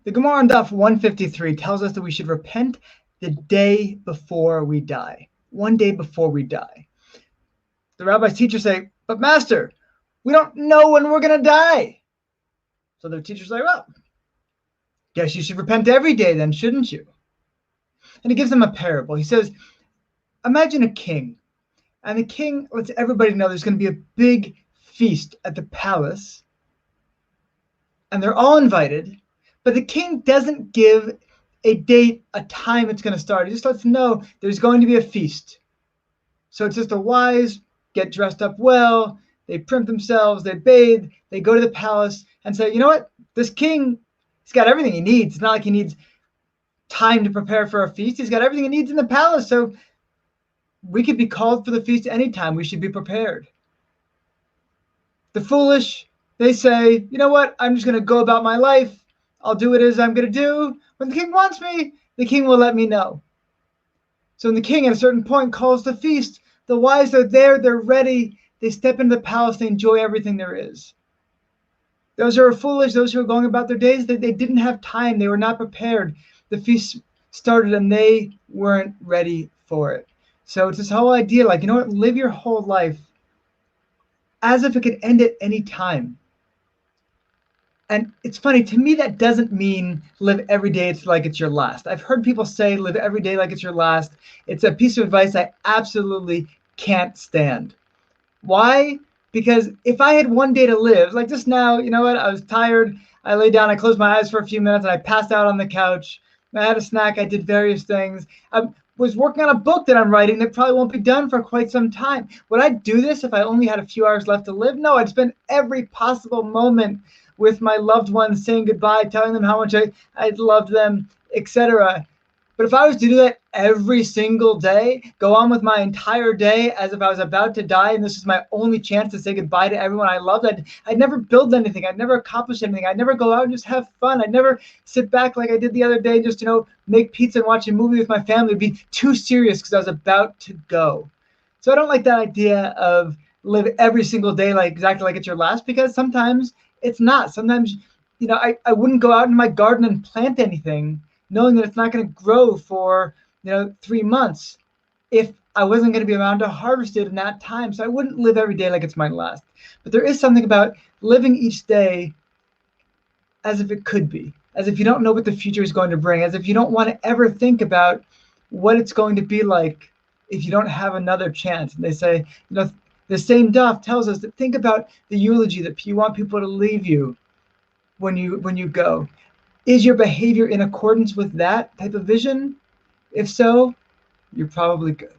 The Gemara on Daf 153 tells us that we should repent the day before we die. One day before we die. The rabbi's teachers say, but master, we don't know when we're going to die. So the teacher's like, well, guess you should repent every day then, shouldn't you? And he gives them a parable. He says, imagine a king. And the king lets everybody know there's going to be a big feast at the palace. And they're all invited. But the king doesn't give a date, a time it's going to start. He just lets them know there's going to be a feast. So it's just the wise get dressed up well, they primp themselves, they bathe, they go to the palace and say, you know what? This king, he's got everything he needs. It's not like he needs time to prepare for a feast. He's got everything he needs in the palace. So we could be called for the feast anytime. We should be prepared. The foolish, they say, you know what? I'm just going to go about my life. I'll do it as I'm going to do. When the king wants me, the king will let me know. So when the king at a certain point calls the feast, the wise are there, they're ready. They step into the palace, they enjoy everything there is. Those who are foolish, those who are going about their days, they didn't have time. They were not prepared. The feast started and they weren't ready for it. So it's this whole idea, like, you know what? Live your whole life as if it could end at any time. And it's funny, to me, that doesn't mean live every day like it's your last. I've heard people say live every day like it's your last. It's a piece of advice I absolutely can't stand. Why? Because if I had one day to live, like just now, you know what? I was tired. I lay down, I closed my eyes for a few minutes, and I passed out on the couch. I had a snack. I did various things. I was working on a book that I'm writing that probably won't be done for quite some time. Would I do this if I only had a few hours left to live? No, I'd spend every possible moment with my loved ones, saying goodbye, telling them how much I loved them, etc. But if I was to do that every single day, go on with my entire day as if I was about to die, and this is my only chance to say goodbye to everyone I loved, I'd never build anything. I'd never accomplish anything. I'd never go out and just have fun. I'd never sit back like I did the other day, just, make pizza and watch a movie with my family. It'd be too serious because I was about to go. So I don't like that idea of live every single day exactly like it's your last, because sometimes it's not. Sometimes, I wouldn't go out in my garden and plant anything knowing that it's not going to grow for, 3 months if I wasn't going to be around to harvest it in that time. So I wouldn't live every day like it's my last. But there is something about living each day as if it could be, as if you don't know what the future is going to bring, as if you don't want to ever think about what it's going to be like if you don't have another chance. And they say, the same Daf tells us that think about the eulogy that you want people to leave you when you go. Is your behavior in accordance with that type of vision? If so, you're probably good.